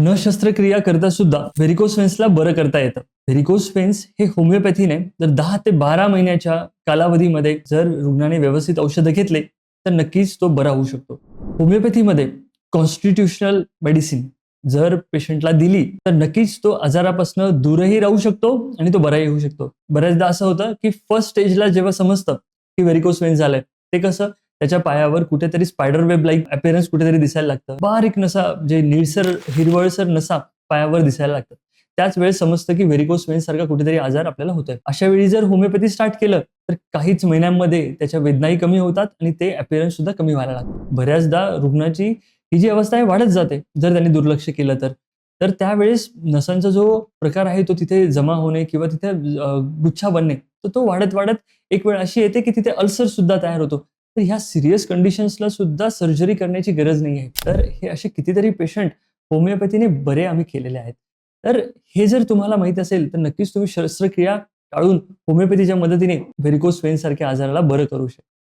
न शस्त्रक्रिया करता सुद्धा व्हेरिकोस व्हेन्सला बरं करता येतं. व्हेरिकोस व्हेन्स हे होमिओपॅथीने जर 10 ते 12 महिन्याच्या कालावधीमध्ये जर रुग्णाने व्यवस्थित औषधं घेतले तर नक्कीच तो बरा होऊ शकतो. होमिओपॅथीमध्ये कॉन्स्टिट्यूशनल मेडिसिन जर पेशंटला दिली तर नक्कीच तो आजारापासून दूरही राहू शकतो आणि तो बराही होऊ शकतो. बऱ्याचदा असं होतं की फर्स्ट स्टेजला जेव्हा समजतं की व्हेरिकोस व्हेन्स झालंय, ते कसं त्याच्या पायावर कुठेतरी स्पायडर वेब लाईक अपीअरन्स कुठेतरी दिसायला लागतं. बारीक नसा जे निळसर हिरवळसर नसा पायावर दिसायला लागतात. त्याच वेळेस समजतं की व्हेरिकोस व्हेन्स सारखा कुठेतरी आजार आपल्याला होतोय. अशा वेळी जर होमिओपॅथी स्टार्ट केलं तर काहीच महिन्यांमध्ये त्याच्या वेदनाही कमी होतात आणि ते अपीअरन्स सुद्धा कमी व्हायला लागतात. बऱ्याचदा रुग्णाची ही जी अवस्था आहे वाढत जाते जर त्यांनी दुर्लक्ष केलं तर. तर त्यावेळेस नसांचा जो प्रकार आहे तो तिथे जमा होणे किंवा तिथे गुच्छा बनणे, तर तो वाढत वाढत एक वेळ अशी येते की तिथे अल्सर सुद्धा तयार होतो. तर ह्या सीरियस कंडिशन्सला सुद्धा सर्जरी करण्याची गरज नाही आहे. तर हे असे कितीतरी पेशंट होमिओपॅथीने बरे आम्ही केलेले आहेत. तर हे जर तुम्हाला माहीत असेल तर नक्कीच तुम्ही शस्त्रक्रिया टाळून होमिओपॅथीच्या मदतीने व्हेरिकोस व्हेन्स सारख्या आजाराला बरं करू शकता.